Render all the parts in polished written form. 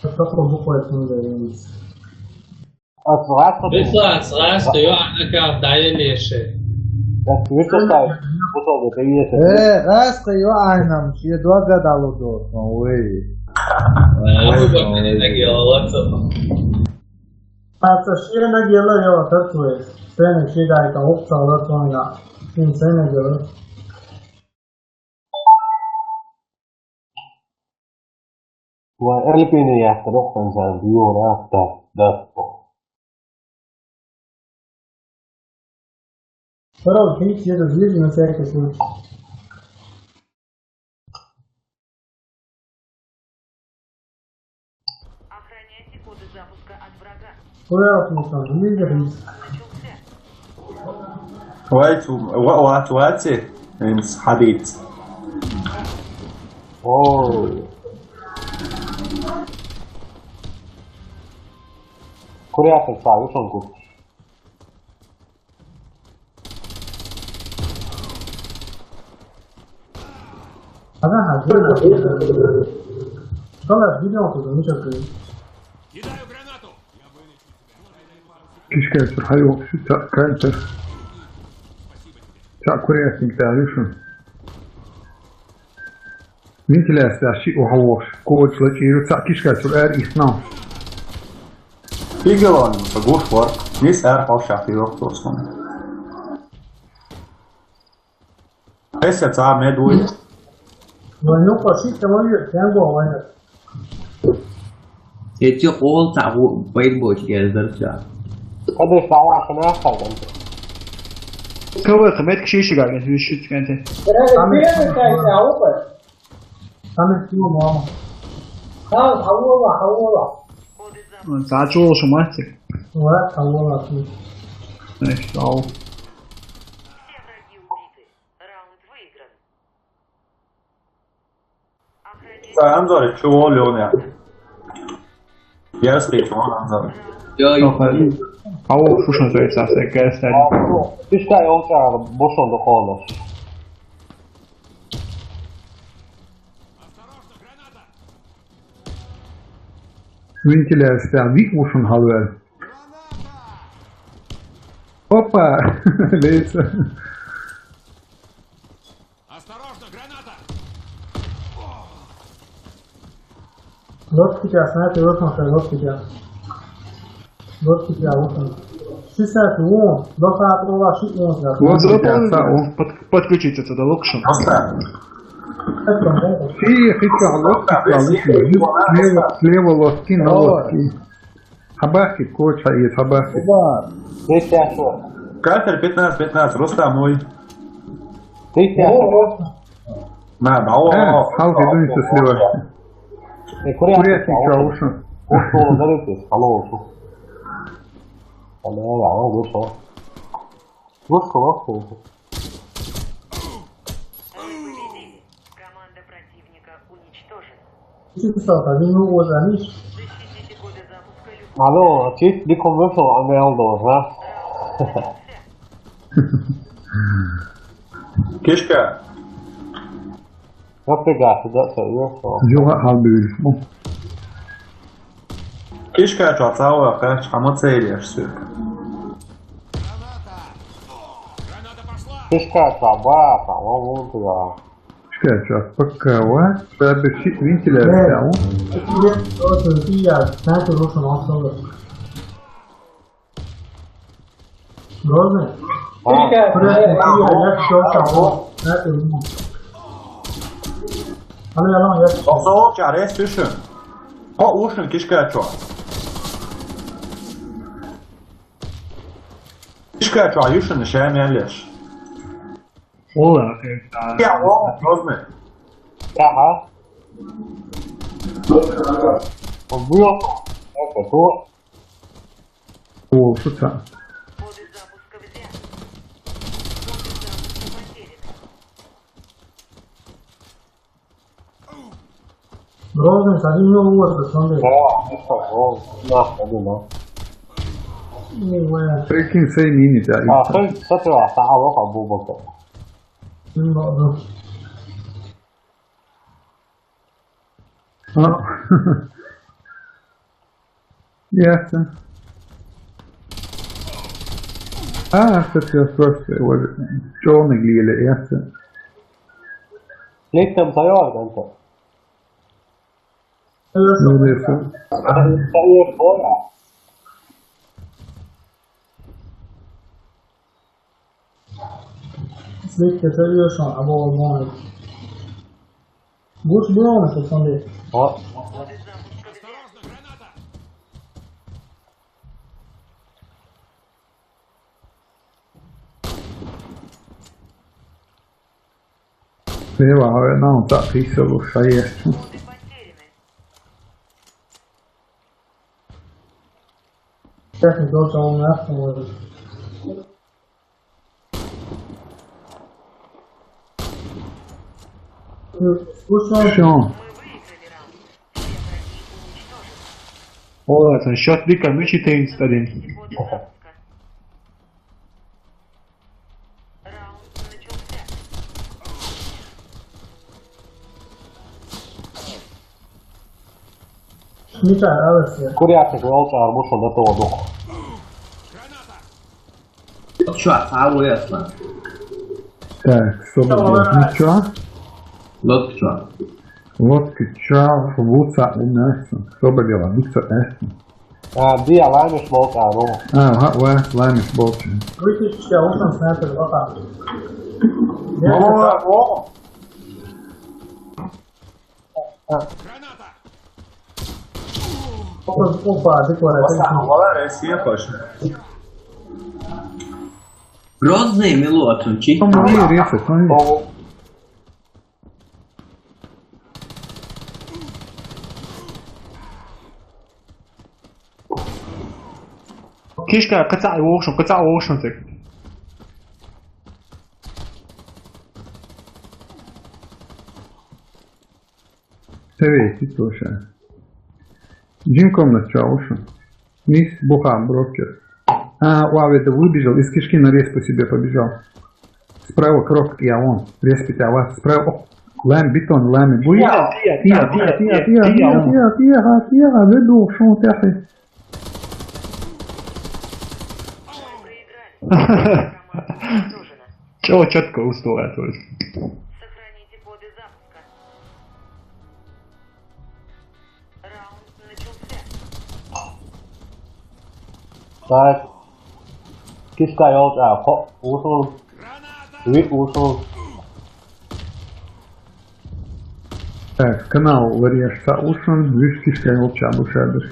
تطلب بكرة يكون جايين. بيطلع صغار يوعى كان داين يشي. غاز يوعى مش يدوغ دالو دو وي أبو بكر نجي الله. Şiir geliyor ya tatlı. Sen şey de tavuk sağlar sonra insan geliyor. وقلبي يحترق إنسان بيورا دفو. Sonra hiç ya da zil mesela kesin. Охраняйте коды запуска от врага. Buraya atmışlar. Zil de hiç. وقت حديد. أوه. كوريا تنفع يوصل كوت. هذا حاجة. طلع فيديو كده مش أكيد. كيش حيو كانت تاع كوريا تنتعلشون مين تلاس شيء وحوش كوتش لكيرو تاع كيش كاتر إثنان Pigelon, goed voor. Niet erg als je die ook toestaan. Is het aan mij doen? Maar nu pas ik dan weer gaan gaan. Эти ол того бейбочки зарча. هذا يسمعوا عشان أحسن أنت. كوي خميت كشيش قاعد يشوت كانت. Tamam kim mama. حولها. ساعات شو شماتك. ولا حولها. ماشي أو. Все враги убиты. Раунд выигран. Sen de şu oluyor ya. Yarısı değil şu an anladım. أو شو شو زي ساسة كاس تاني. كيش كا يوم كا بوصل دخانش. مين تلاس تاع ديك وشون هذا. أوبا ليس. Lord kitia sana te lord na lord kitia. Lord kitia вот. Чисто ну, до самого шить не знаю. Вот подключиться туда лучше. في لوكي слева лоски на лоски. Хабахи коч есть хабахи. ليش يا شو؟ Катер 15 роста мой. ليش يا شو؟ ما بعوض. حاول يدوني слева. كوريا تيجاوش. وصل درجة خلاص. أنا يا عم وصل. وصل. Команда противника уничтожена. Чисто один ну заниш. Защитите коды запуска любого. معلومة كيف دي كونفرشن عم يعملوا ها؟ Keşke. ما بترجع تبدأ تغير جوا حبيبي. Keşke çatağı kaç ama seyirciler. كيش كا تعبان تعبان مو تبع. شكاش بكاوات باب الشيء مين تلاس تاعو. Sen te lord na sonra. Lord. Oso çare düşün. O uşun keşke ço. Keşke ço yuşun şey yerleş. والله Ya o rozme. ها؟ وبيوق. هو. هو شو تاع. Коды запуска взяты. Коды запуска потеряны. Lord sen yine uğraştın sonra. لا خلينا. فريكين سي ميني تاعي. خذ فترة تعال أبو بكر. Ясно. Кстати, я просто черный глили, ясно. ليك كم سيارة أنت؟ Ясно. سيارة صغيرة. Slik que seriöst aber vanligt. Будешь белым, что смотри. ها Hyvä, no tak pisselussa iässä. Годы потеряны. Техник тоже он мясо может. Слушай, Все. Мы выиграли раунд. Все враги уничтожены. Ollaan счет Vika Mychitain stadin. Годы запуска. Раунд начался. Mikä älä Kurjaatteko oltaan musta tuotu? Shot phá với à? Так, Соболев. Lốt shot. Вот сейчас Вуца у нас. Соболева, Вуца S. Dia laimes voltaan on. Laimis Bolton. Kritičke osam sniper vata. Опа, декларация. Vēlreiz iepaši. Грозный мелот, он чик. Там мои рефы, там Kishka, قطع ووشن تك. Смотри, тоже. Джин комнат чаушен. Низ Бухан брокер. Это выбежал, из кишки на рез по себе побежал. Справа крок, я он. Респите, а вас справа. Лайм, бетон, лайм. Тихо, веду, шо ты ахи. Команда уничтожена. Чего четко устроил, то есть. Сохраните коды запуска. Раунд начался. Tai Kiska oltaan usul. Hyvin usul. Так, канал Лареш Саушен, видишь, кишка волча бушадыш.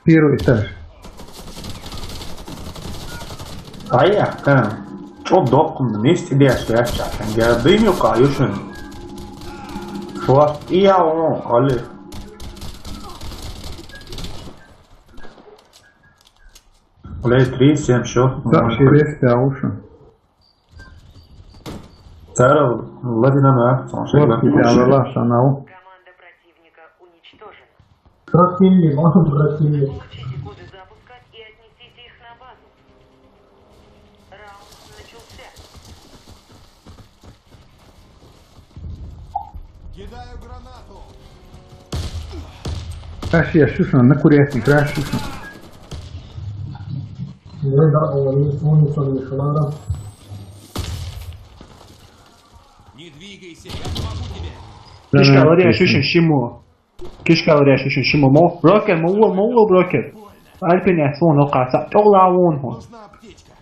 Первый этаж. Tajā, kā? Šo dokumentu izcīdījās iekšā. Gadījumu kā jūs un šo ielu oli. Oli 300 šo. Старший рез Саушен. Ceru, ladinām akciju. Вот тебя лаша нау. Команда противника уничтожена. Просили, он просили. Получите коды запуска и отнесите их на базу. Раунд начался. Кидаю гранату. Раши, я шушен, на курятник, раши шушен. Да, он не шалара. Не двигайся, я помогу тебе. Kishka Lariya Shushin Shimo. Kishka Lariya Shushin Shimo. Broken, Mo broken. Alpin ya son o qasa. Ola won ho. Нужна аптечка.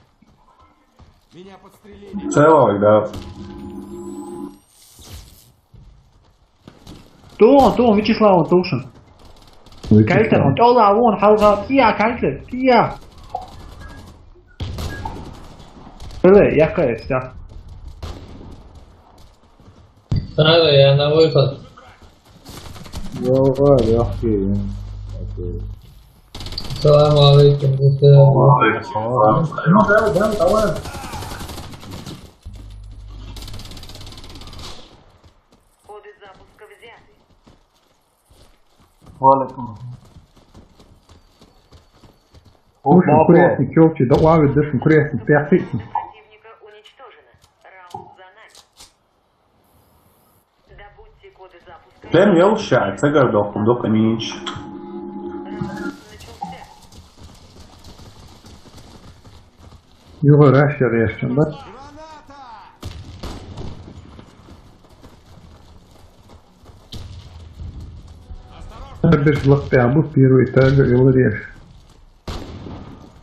Меня подстрелили. Cilvēki daudz. تو Vyacheslav Tushin. Kalter on Ola won halqa. Tia kalter. Tia. Öyle yakayız ya. Надо, я на выход. Салам алейкум. Ну, давай. Коды запуска взяты. Валикум. Ушен курятник, елчи, да лавит дышим, курятник, пятый. Противника уничтожена. Раунд за нами. Прям я ушаю, це городок, дока ніч. Юго рашер jeszcze, да? Граната! Bir lakta bu первый тагр и лареш.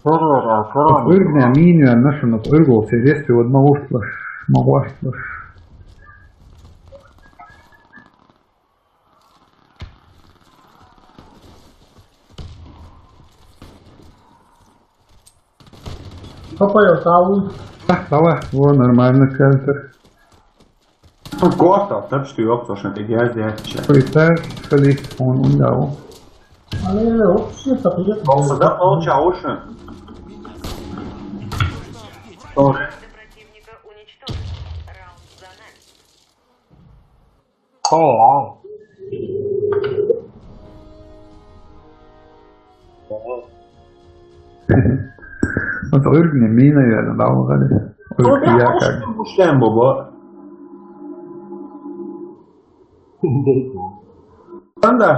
Örgne minio našonot örgol seresti od mauštlaš, mauštlaš. Хапаю каву. Давай, во, нормально кальтер. Готов, так что ёпта, ти гязяче. Поитар, халис, он ундау. Але вообще пакет. Солдат получа уши. Команда противника уничтожена. Раунд за нами. Вот örgne mina yerden davu galis. Örgü yakar. Ушляем, баба. Ben de